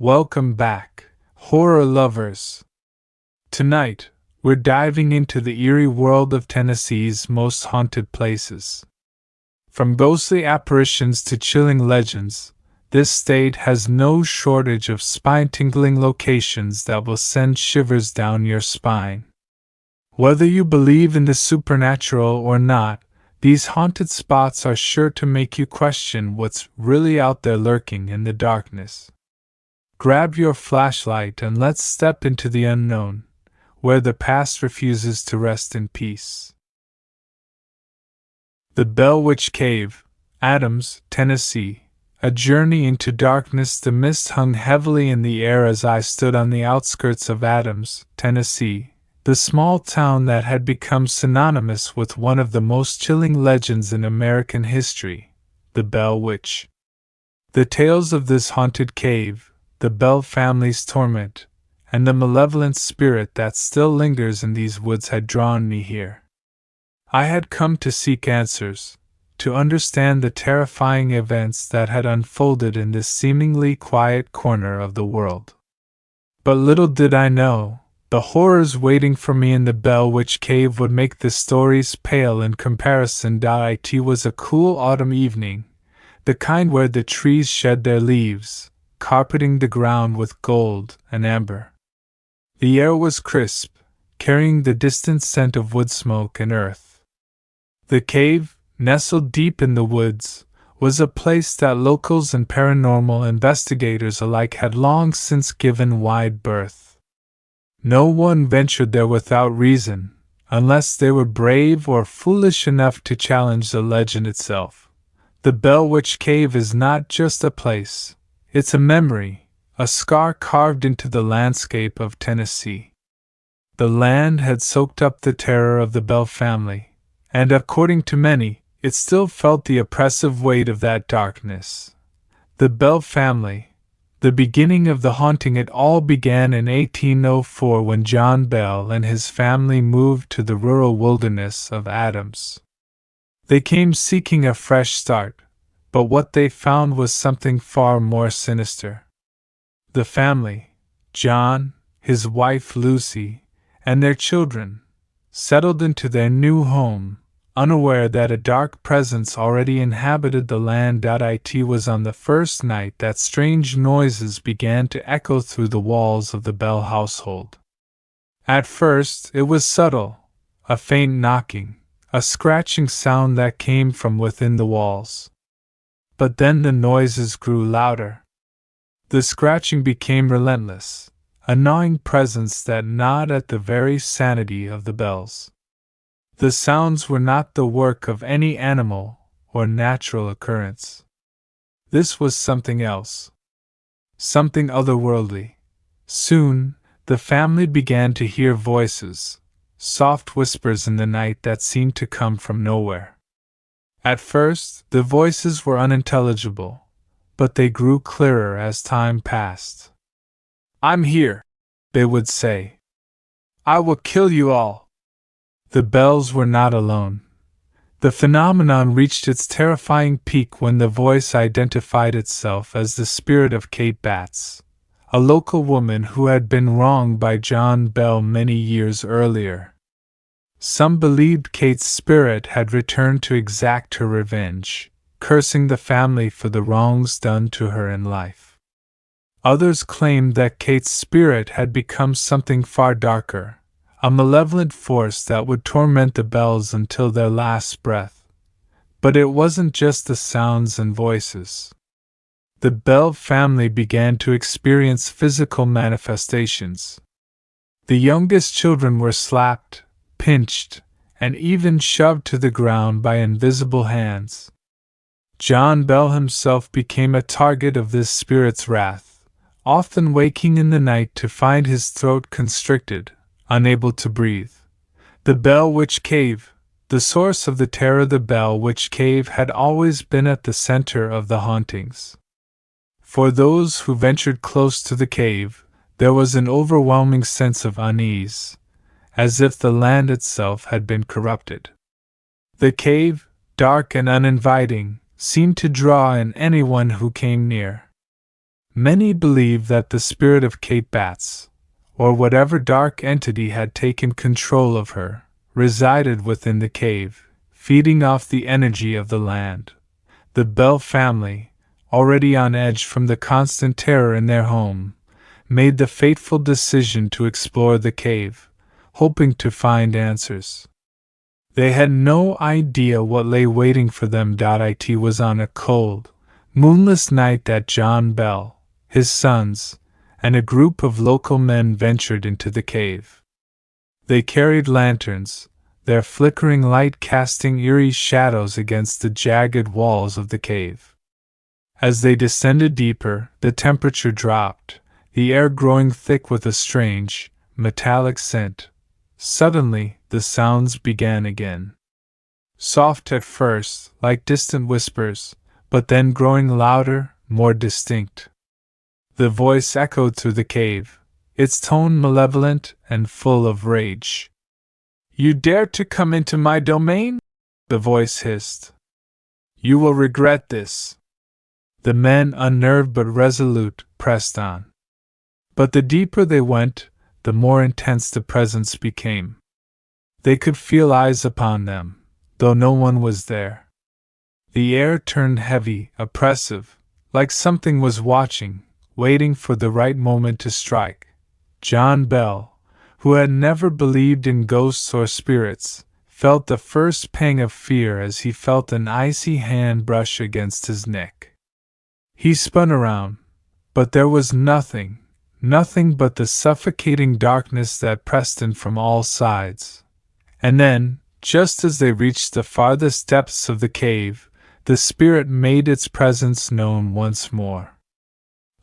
Welcome back, horror lovers. Tonight, we're diving into the eerie world of Tennessee's most haunted places. From ghostly apparitions to chilling legends, this state has no shortage of spine-tingling locations that will send shivers down your spine. Whether you believe in the supernatural or not, these haunted spots are sure to make you question what's really out there lurking in the darkness. Grab your flashlight and let's step into the unknown, where the past refuses to rest in peace. The Bell Witch Cave, Adams, Tennessee. A journey into darkness. The mist hung heavily in the air as I stood on the outskirts of Adams, Tennessee, the small town that had become synonymous with one of the most chilling legends in American history, the Bell Witch. The tales of this haunted cave, the Bell family's torment, and the malevolent spirit that still lingers in these woods had drawn me here. I had come to seek answers, to understand the terrifying events that had unfolded in this seemingly quiet corner of the world. But little did I know, the horrors waiting for me in the Bell Witch Cave would make the stories pale in comparison. It was a cool autumn evening, the kind where the trees shed their leaves, carpeting the ground with gold and amber. The air was crisp, carrying the distant scent of wood smoke and earth. The cave, nestled deep in the woods, was a place that locals and paranormal investigators alike had long since given wide berth. No one ventured there without reason, unless they were brave or foolish enough to challenge the legend itself. The Bell Witch Cave is not just a place, it's a memory, a scar carved into the landscape of Tennessee. The land had soaked up the terror of the Bell family, and according to many, it still felt the oppressive weight of that darkness. The Bell family, the beginning of the haunting. It all began in 1804 when John Bell and his family moved to the rural wilderness of Adams. They came seeking a fresh start, but what they found was something far more sinister. The family, John, his wife Lucy, and their children, settled into their new home, unaware that a dark presence already inhabited the land. It was on the first night that strange noises began to echo through the walls of the Bell household. At first, it was subtle, a faint knocking, a scratching sound that came from within the walls. But then the noises grew louder. The scratching became relentless, a gnawing presence that gnawed at the very sanity of the Bells. The sounds were not the work of any animal or natural occurrence. This was something else. Something otherworldly. Soon, the family began to hear voices, soft whispers in the night that seemed to come from nowhere. At first, the voices were unintelligible, but they grew clearer as time passed. "I'm here," they would say. "I will kill you all." The Bells were not alone. The phenomenon reached its terrifying peak when the voice identified itself as the spirit of Kate Batts, a local woman who had been wronged by John Bell many years earlier. Some believed Kate's spirit had returned to exact her revenge, cursing the family for the wrongs done to her in life. Others claimed that Kate's spirit had become something far darker, a malevolent force that would torment the Bells until their last breath. But it wasn't just the sounds and voices. The Bell family began to experience physical manifestations. The youngest children were slapped, pinched, and even shoved to the ground by invisible hands. John Bell himself became a target of this spirit's wrath, often waking in the night to find his throat constricted, unable to breathe. The Bell Witch Cave, the source of the terror. The Bell Witch Cave had always been at the center of the hauntings. For those who ventured close to the cave, there was an overwhelming sense of unease, as if the land itself had been corrupted. The cave, dark and uninviting, seemed to draw in anyone who came near. Many believe that the spirit of Kate Batts, or whatever dark entity had taken control of her, resided within the cave, feeding off the energy of the land. The Bell family, already on edge from the constant terror in their home, made the fateful decision to explore the cave, hoping to find answers. They had no idea what lay waiting for them. It was on a cold, moonless night that John Bell, his sons, and a group of local men ventured into the cave. They carried lanterns, their flickering light casting eerie shadows against the jagged walls of the cave. As they descended deeper, the temperature dropped, the air growing thick with a strange, metallic scent. Suddenly, the sounds began again. Soft at first, like distant whispers, but then growing louder, more distinct. The voice echoed through the cave, its tone malevolent and full of rage. "You dare to come into my domain?" the voice hissed. "You will regret this." The men, unnerved but resolute, pressed on. But the deeper they went, the more intense the presence became. They could feel eyes upon them, though no one was there. The air turned heavy, oppressive, like something was watching, waiting for the right moment to strike. John Bell, who had never believed in ghosts or spirits, felt the first pang of fear as he felt an icy hand brush against his neck. He spun around, but there was nothing but the suffocating darkness that pressed in from all sides. And then, just as they reached the farthest depths of the cave, the spirit made its presence known once more.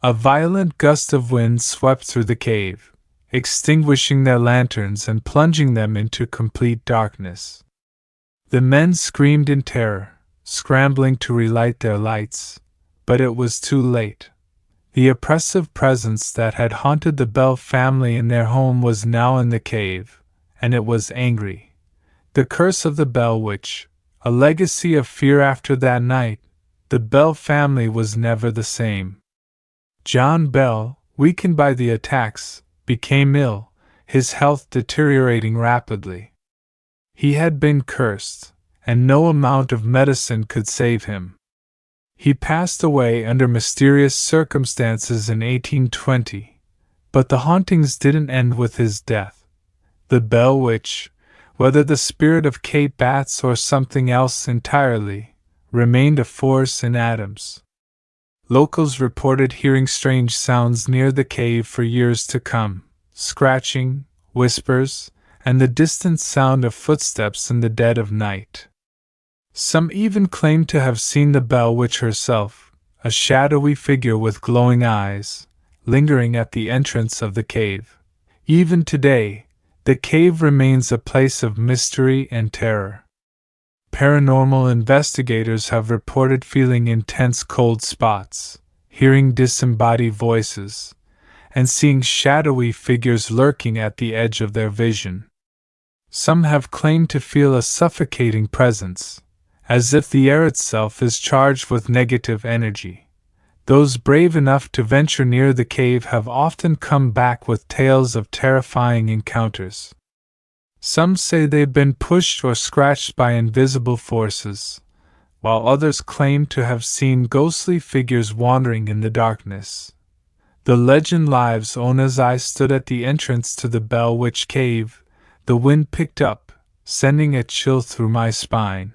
A violent gust of wind swept through the cave, extinguishing their lanterns and plunging them into complete darkness. The men screamed in terror, scrambling to relight their lights, but it was too late. The oppressive presence that had haunted the Bell family in their home was now in the cave, and it was angry. The curse of the Bell Witch, a legacy of fear. After that night, the Bell family was never the same. John Bell, weakened by the attacks, became ill, his health deteriorating rapidly. He had been cursed, and no amount of medicine could save him. He passed away under mysterious circumstances in 1820, but the hauntings didn't end with his death. The Bell Witch, whether the spirit of Kate Batts or something else entirely, remained a force in Adams. Locals reported hearing strange sounds near the cave for years to come, scratching, whispers, and the distant sound of footsteps in the dead of night. Some even claimed to have seen the Bell Witch herself, a shadowy figure with glowing eyes, lingering at the entrance of the cave. Even today, the cave remains a place of mystery and terror. Paranormal investigators have reported feeling intense cold spots, hearing disembodied voices, and seeing shadowy figures lurking at the edge of their vision. Some have claimed to feel a suffocating presence, as if the air itself is charged with negative energy. Those brave enough to venture near the cave have often come back with tales of terrifying encounters. Some say they've been pushed or scratched by invisible forces, while others claim to have seen ghostly figures wandering in the darkness. The legend lives on. As I stood at the entrance to the Bell Witch Cave, the wind picked up, sending a chill through my spine.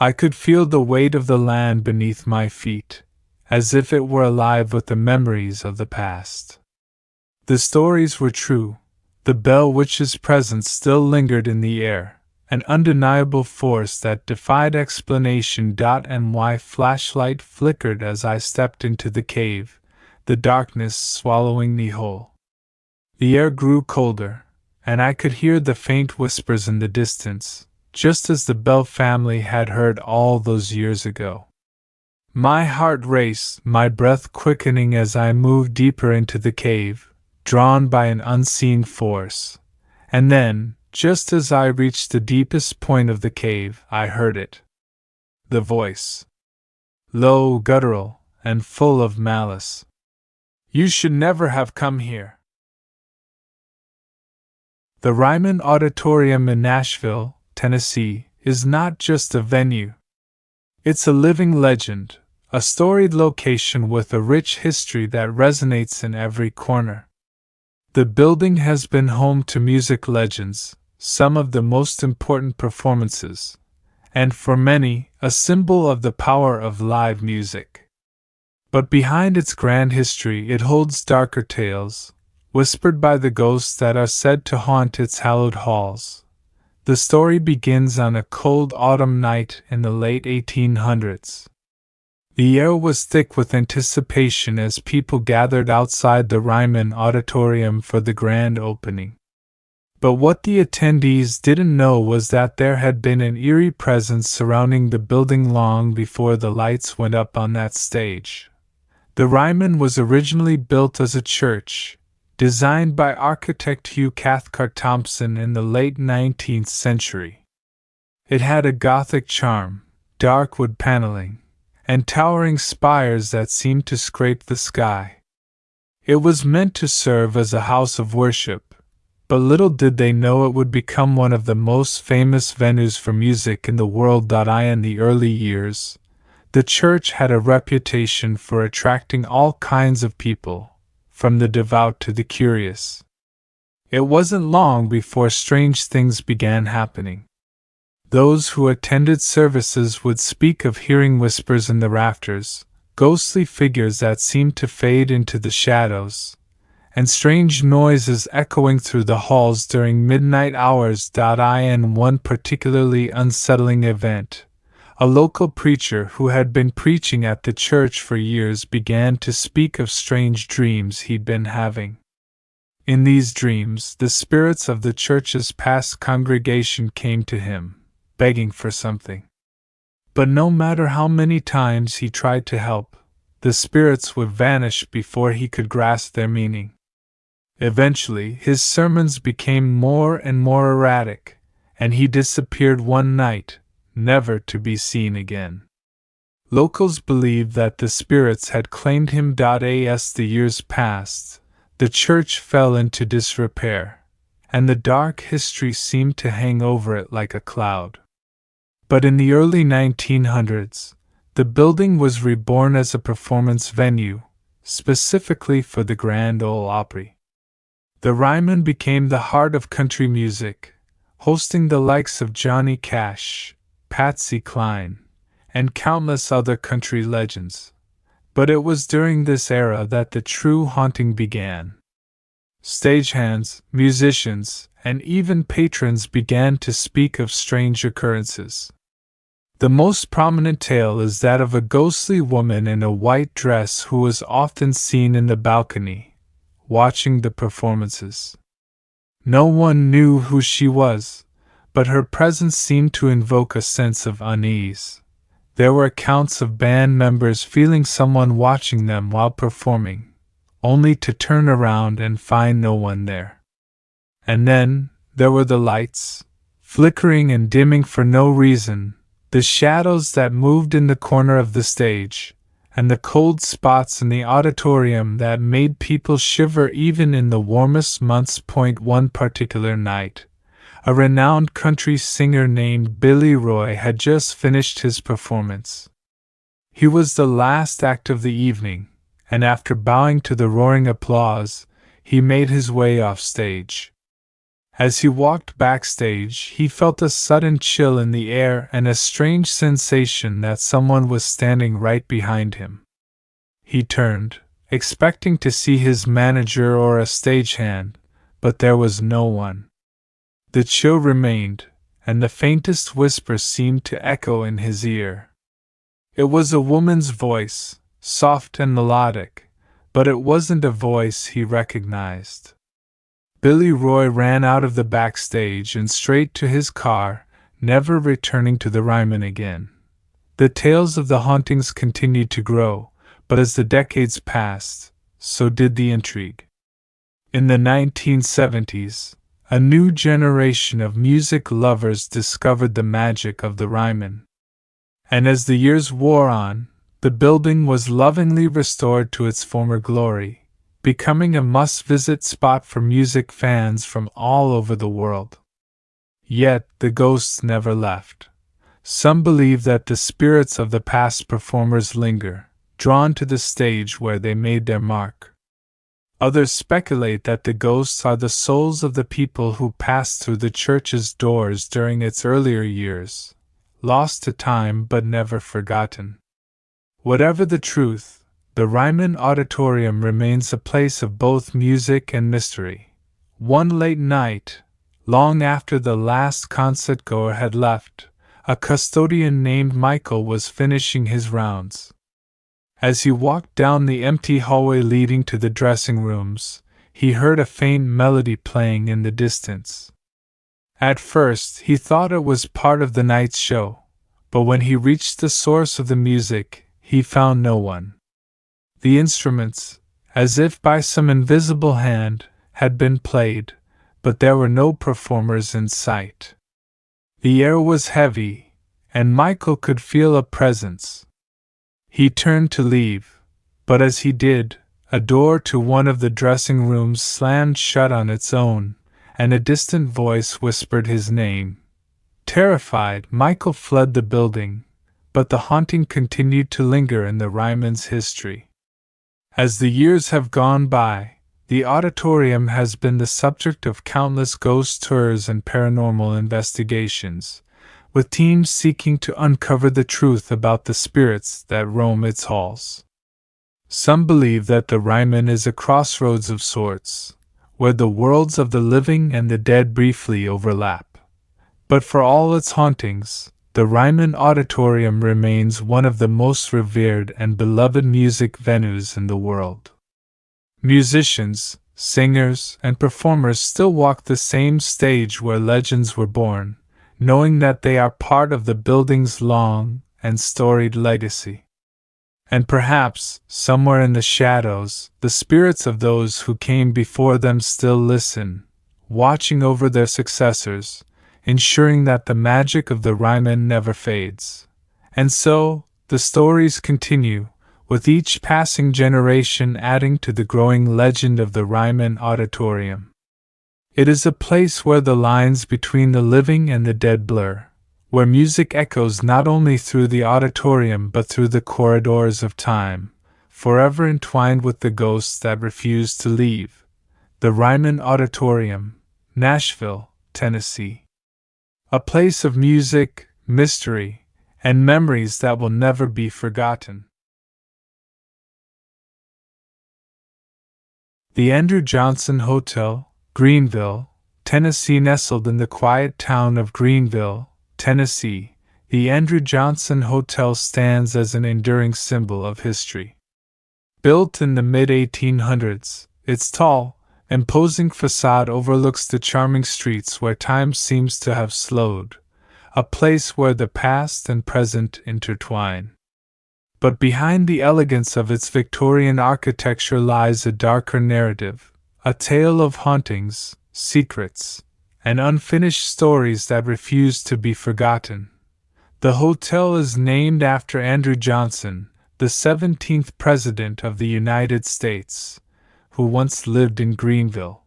I could feel the weight of the land beneath my feet, as if it were alive with the memories of the past. The stories were true. The Bell Witch's presence still lingered in the air, an undeniable force that defied explanation. My flashlight flickered as I stepped into the cave, the darkness swallowing me whole. The air grew colder, and I could hear the faint whispers in the distance, just as the Bell family had heard all those years ago. My heart raced, my breath quickening as I moved deeper into the cave, drawn by an unseen force. And then, just as I reached the deepest point of the cave, I heard it. The voice. Low, guttural, and full of malice. You should never have come here. The Ryman Auditorium in Nashville, Tennessee, is not just a venue. It's a living legend, a storied location with a rich history that resonates in every corner. The building has been home to music legends, some of the most important performances, and for many, a symbol of the power of live music. But behind its grand history, it holds darker tales, whispered by the ghosts that are said to haunt its hallowed halls. The story begins on a cold autumn night in the late 1800s. The air was thick with anticipation as people gathered outside the Ryman Auditorium for the grand opening. But what the attendees didn't know was that there had been an eerie presence surrounding the building long before the lights went up on that stage. The Ryman was originally built as a church, designed by architect Hugh Cathcart Thompson in the late 19th century. It had a Gothic charm, dark wood paneling, and towering spires that seemed to scrape the sky. It was meant to serve as a house of worship, but little did they know it would become one of the most famous venues for music in the world. In the early years, the church had a reputation for attracting all kinds of people, from the devout to the curious. It wasn't long before strange things began happening. Those who attended services would speak of hearing whispers in the rafters, ghostly figures that seemed to fade into the shadows, and strange noises echoing through the halls during midnight hours. In one particularly unsettling event, a local preacher who had been preaching at the church for years began to speak of strange dreams he'd been having. In these dreams, the spirits of the church's past congregation came to him, begging for something. But no matter how many times he tried to help, the spirits would vanish before he could grasp their meaning. Eventually, his sermons became more and more erratic, and he disappeared one night, never to be seen again. Locals believed that the spirits had claimed him. As the years passed, the church fell into disrepair, and the dark history seemed to hang over it like a cloud. But in the early 1900s, the building was reborn as a performance venue, specifically for the Grand Ole Opry. The Ryman became the heart of country music, hosting the likes of Johnny Cash, Patsy Cline, and countless other country legends. But it was during this era that the true haunting began. Stagehands, musicians, and even patrons began to speak of strange occurrences. The most prominent tale is that of a ghostly woman in a white dress who was often seen in the balcony, watching the performances. No one knew who she was, but her presence seemed to invoke a sense of unease. There were accounts of band members feeling someone watching them while performing, only to turn around and find no one there. And then, there were the lights, flickering and dimming for no reason, the shadows that moved in the corner of the stage, and the cold spots in the auditorium that made people shiver even in the warmest months. One particular night, a renowned country singer named Billy Roy had just finished his performance. He was the last act of the evening, and after bowing to the roaring applause, he made his way off stage. As he walked backstage, he felt a sudden chill in the air and a strange sensation that someone was standing right behind him. He turned, expecting to see his manager or a stagehand, but there was no one. The chill remained, and the faintest whisper seemed to echo in his ear. It was a woman's voice, soft and melodic, but it wasn't a voice he recognized. Billy Roy ran out of the backstage and straight to his car, never returning to the Ryman again. The tales of the hauntings continued to grow, but as the decades passed, so did the intrigue. In the 1970s, a new generation of music lovers discovered the magic of the Ryman. And as the years wore on, the building was lovingly restored to its former glory, becoming a must-visit spot for music fans from all over the world. Yet, the ghosts never left. Some believe that the spirits of the past performers linger, drawn to the stage where they made their mark. Others speculate that the ghosts are the souls of the people who passed through the church's doors during its earlier years, lost to time but never forgotten. Whatever the truth, the Ryman Auditorium remains a place of both music and mystery. One late night, long after the last concertgoer had left, a custodian named Michael was finishing his rounds. As he walked down the empty hallway leading to the dressing rooms, he heard a faint melody playing in the distance. At first, he thought it was part of the night's show, but when he reached the source of the music, he found no one. The instruments, as if by some invisible hand, had been played, but there were no performers in sight. The air was heavy, and Michael could feel a presence. He turned to leave, but as he did, a door to one of the dressing rooms slammed shut on its own, and a distant voice whispered his name. Terrified, Michael fled the building, but the haunting continued to linger in the Ryman's history. As the years have gone by, the auditorium has been the subject of countless ghost tours and paranormal investigations, with teams seeking to uncover the truth about the spirits that roam its halls. Some believe that the Ryman is a crossroads of sorts, where the worlds of the living and the dead briefly overlap. But for all its hauntings, the Ryman Auditorium remains one of the most revered and beloved music venues in the world. Musicians, singers, and performers still walk the same stage where legends were born, knowing that they are part of the building's long and storied legacy. And perhaps, somewhere in the shadows, the spirits of those who came before them still listen, watching over their successors, ensuring that the magic of the Ryman never fades. And so, the stories continue, with each passing generation adding to the growing legend of the Ryman Auditorium. It is a place where the lines between the living and the dead blur, where music echoes not only through the auditorium but through the corridors of time, forever entwined with the ghosts that refuse to leave. The Ryman Auditorium, Nashville, Tennessee. A place of music, mystery, and memories that will never be forgotten. The Andrew Johnson Hotel, Greenville, Tennessee. Nestled in the quiet town of Greenville, Tennessee, the Andrew Johnson Hotel stands as an enduring symbol of history. Built in the mid-1800s, its tall, imposing facade overlooks the charming streets where time seems to have slowed, a place where the past and present intertwine. But behind the elegance of its Victorian architecture lies a darker narrative, a tale of hauntings, secrets, and unfinished stories that refuse to be forgotten. The hotel is named after Andrew Johnson, the 17th President of the United States, who once lived in Greenville.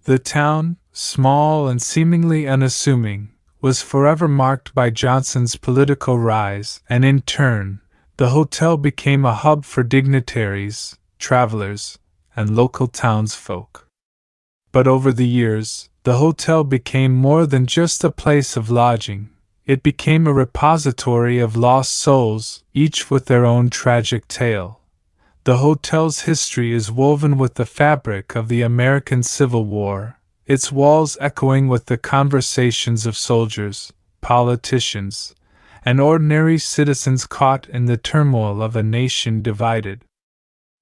The town, small and seemingly unassuming, was forever marked by Johnson's political rise, and in turn, the hotel became a hub for dignitaries, travelers, and local townsfolk. But over the years, the hotel became more than just a place of lodging. It became a repository of lost souls, each with their own tragic tale. The hotel's history is woven with the fabric of the American Civil War, its walls echoing with the conversations of soldiers, politicians, and ordinary citizens caught in the turmoil of a nation divided.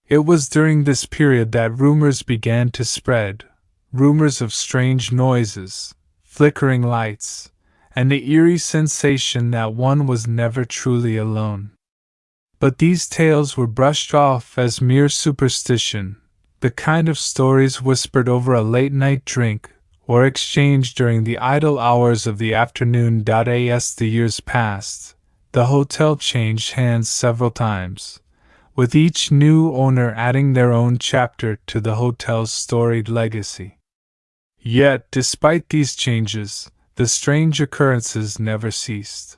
It was during this period that rumors began to spread, rumors of strange noises, flickering lights, and the eerie sensation that one was never truly alone. But these tales were brushed off as mere superstition, the kind of stories whispered over a late-night drink or exchanged during the idle hours of the afternoon. As the years passed, the hotel changed hands several times, with each new owner adding their own chapter to the hotel's storied legacy. Yet, despite these changes, the strange occurrences never ceased.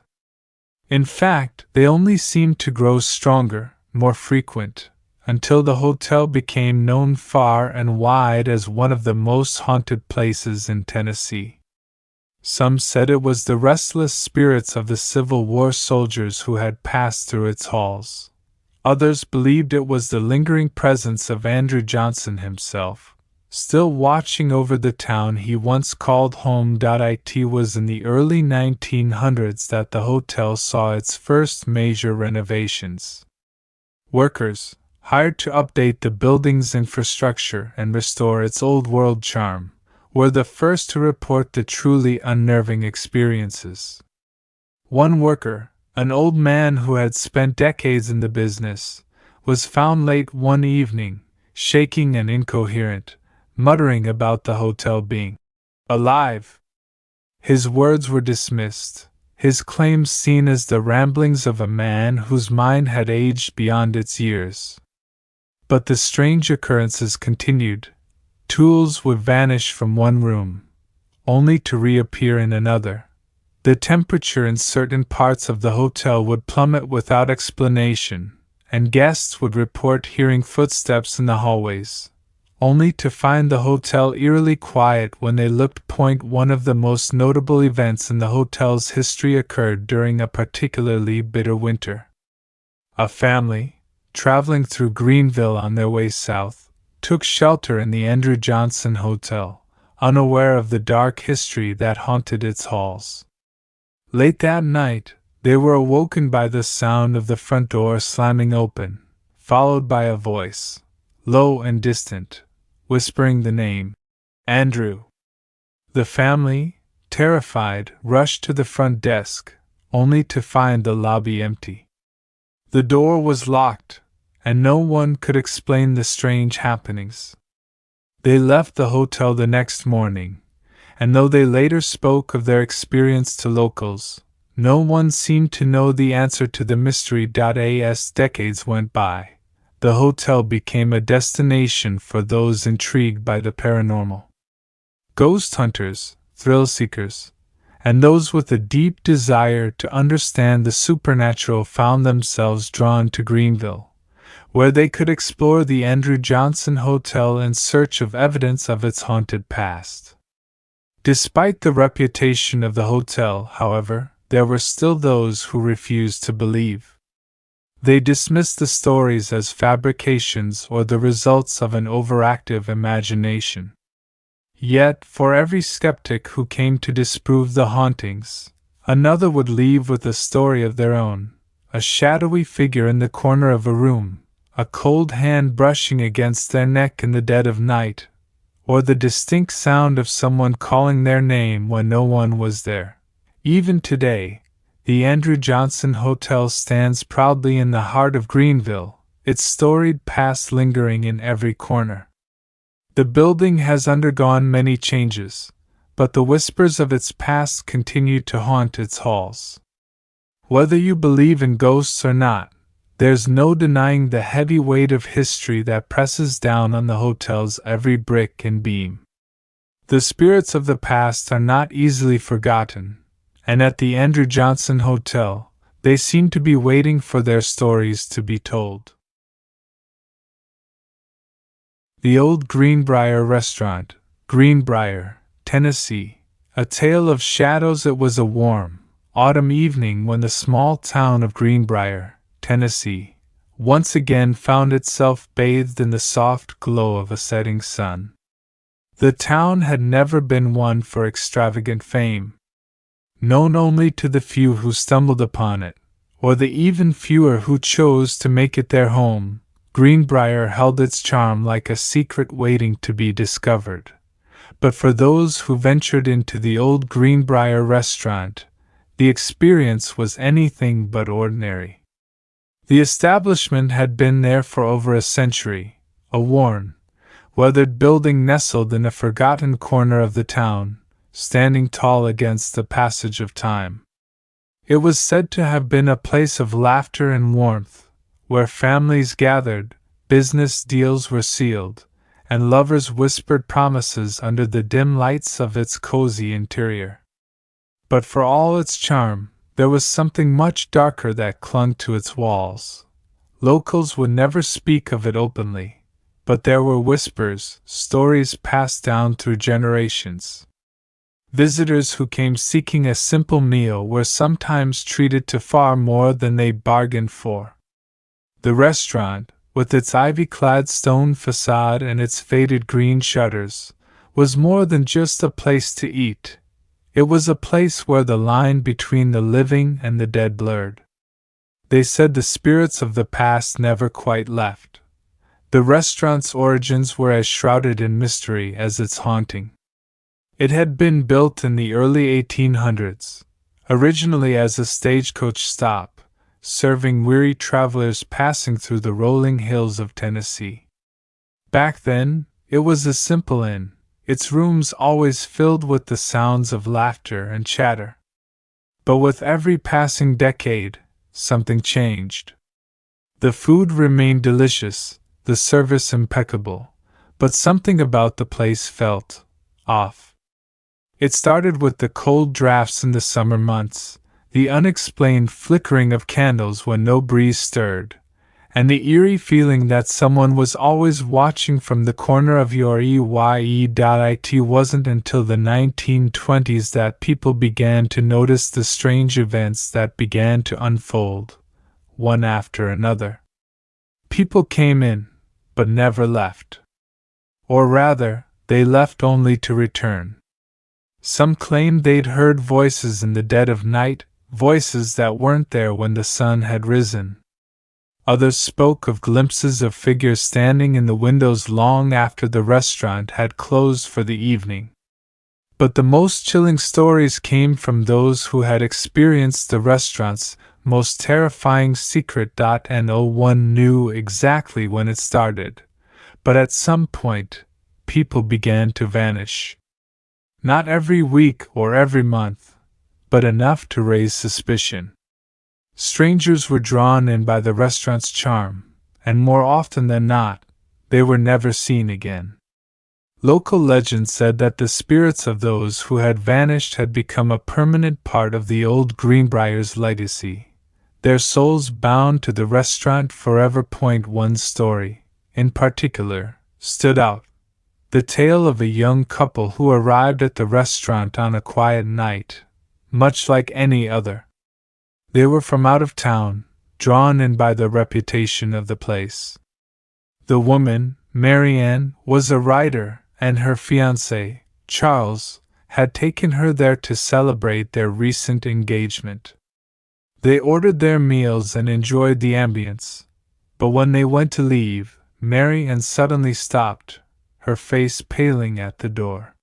In fact, they only seemed to grow stronger, more frequent, until the hotel became known far and wide as one of the most haunted places in Tennessee. Some said it was the restless spirits of the Civil War soldiers who had passed through its halls. Others believed it was the lingering presence of Andrew Johnson himself, still watching over the town he once called home. It was in the early 1900s that the hotel saw its first major renovations. Workers, hired to update the building's infrastructure and restore its old-world charm, were the first to report the truly unnerving experiences. One worker, an old man who had spent decades in the business, was found late one evening, shaking and incoherent, muttering about the hotel being alive. His words were dismissed, his claims seen as the ramblings of a man whose mind had aged beyond its years. But the strange occurrences continued. Tools would vanish from one room, only to reappear in another. The temperature in certain parts of the hotel would plummet without explanation, and guests would report hearing footsteps in the hallways, only to find the hotel eerily quiet when they looked. One of the most notable events in the hotel's history occurred during a particularly bitter winter. A family, traveling through Greenville on their way south, took shelter in the Andrew Johnson Hotel, unaware of the dark history that haunted its halls. Late that night, they were awoken by the sound of the front door slamming open, followed by a voice, low and distant, whispering the name, Andrew. The family, terrified, rushed to the front desk, only to find the lobby empty. The door was locked, and no one could explain the strange happenings. They left the hotel the next morning, and though they later spoke of their experience to locals, no one seemed to know the answer to the mystery. As decades went by, the hotel became a destination for those intrigued by the paranormal. Ghost hunters, thrill seekers, and those with a deep desire to understand the supernatural found themselves drawn to Greenville, where they could explore the Andrew Johnson Hotel in search of evidence of its haunted past. Despite the reputation of the hotel, however, there were still those who refused to believe. They dismissed the stories as fabrications or the results of an overactive imagination. Yet, for every skeptic who came to disprove the hauntings, another would leave with a story of their own, a shadowy figure in the corner of a room, a cold hand brushing against their neck in the dead of night, or the distinct sound of someone calling their name when no one was there. Even today, the Andrew Johnson Hotel stands proudly in the heart of Greenville, its storied past lingering in every corner. The building has undergone many changes, but the whispers of its past continue to haunt its halls. Whether you believe in ghosts or not, there's no denying the heavy weight of history that presses down on the hotel's every brick and beam. The spirits of the past are not easily forgotten, and at the Andrew Johnson Hotel, they seem to be waiting for their stories to be told. The Old Greenbrier Restaurant, Greenbrier, Tennessee. A tale of shadows. It was a warm, autumn evening when the small town of Greenbrier, Tennessee, once again found itself bathed in the soft glow of a setting sun. The town had never been one for extravagant fame. Known only to the few who stumbled upon it, or the even fewer who chose to make it their home, Greenbrier held its charm like a secret waiting to be discovered. But for those who ventured into the Old Greenbrier Restaurant, the experience was anything but ordinary. The establishment had been there for over a century, a worn, weathered building nestled in a forgotten corner of the town, standing tall against the passage of time. It was said to have been a place of laughter and warmth, where families gathered, business deals were sealed, and lovers whispered promises under the dim lights of its cozy interior. But for all its charm, there was something much darker that clung to its walls. Locals would never speak of it openly, but there were whispers, stories passed down through generations. Visitors who came seeking a simple meal were sometimes treated to far more than they bargained for. The restaurant, with its ivy-clad stone facade and its faded green shutters, was more than just a place to eat. It was a place where the line between the living and the dead blurred. They said the spirits of the past never quite left. The restaurant's origins were as shrouded in mystery as its haunting. It had been built in the early 1800s, originally as a stagecoach stop, serving weary travelers passing through the rolling hills of Tennessee. Back then, it was a simple inn, its rooms always filled with the sounds of laughter and chatter. But with every passing decade, something changed. The food remained delicious, the service impeccable, but something about the place felt off. It started with the cold drafts in the summer months, the unexplained flickering of candles when no breeze stirred, and the eerie feeling that someone was always watching from the corner of your eye. It wasn't until the 1920s that people began to notice the strange events that began to unfold, one after another. People came in, but never left. Or rather, they left only to return. Some claimed they'd heard voices in the dead of night, voices that weren't there when the sun had risen. Others spoke of glimpses of figures standing in the windows long after the restaurant had closed for the evening. But the most chilling stories came from those who had experienced the restaurant's most terrifying secret. No one knew exactly when it started, but at some point, people began to vanish. Not every week or every month, but enough to raise suspicion. Strangers were drawn in by the restaurant's charm, and more often than not, they were never seen again. Local legend said that the spirits of those who had vanished had become a permanent part of the old Greenbriar's legacy, their souls bound to the restaurant forever. One story, in particular, stood out. The tale of a young couple who arrived at the restaurant on a quiet night, much like any other. They were from out of town, drawn in by the reputation of the place. The woman, Mary Ann, was a writer, and her fiancé, Charles, had taken her there to celebrate their recent engagement. They ordered their meals and enjoyed the ambience, but when they went to leave, Mary Ann suddenly stopped, her face paling at the door.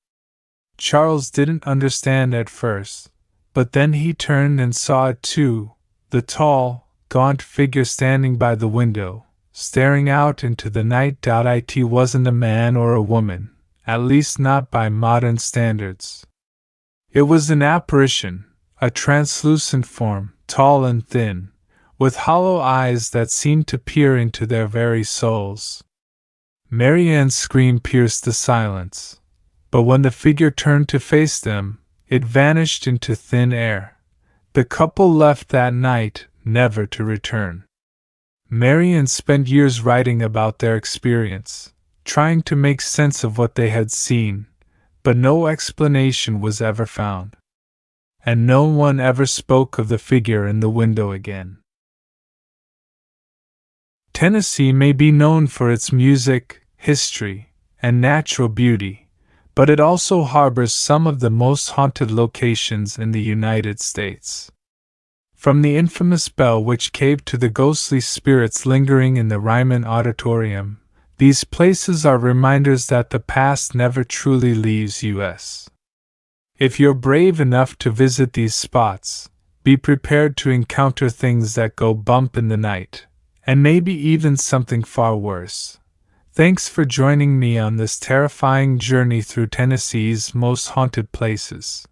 Charles didn't understand at first, but then he turned and saw it too, the tall, gaunt figure standing by the window, staring out into the night. It wasn't a man or a woman, at least not by modern standards. It was an apparition, a translucent form, tall and thin, with hollow eyes that seemed to peer into their very souls. Mary Ann's scream pierced the silence, but when the figure turned to face them, it vanished into thin air. The couple left that night, never to return. Mary Ann spent years writing about their experience, trying to make sense of what they had seen, but no explanation was ever found. And no one ever spoke of the figure in the window again. Tennessee may be known for its music, history, and natural beauty, but it also harbors some of the most haunted locations in the United States. From the infamous bell which caved to the ghostly spirits lingering in the Ryman Auditorium, these places are reminders that the past never truly leaves us. If you're brave enough to visit these spots, be prepared to encounter things that go bump in the night, and maybe even something far worse. Thanks for joining me on this terrifying journey through Tennessee's most haunted places.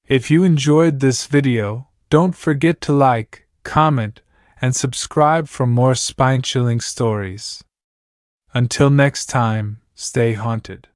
If you enjoyed this video, don't forget to like, comment, and subscribe for more spine-chilling stories. Until next time, stay haunted.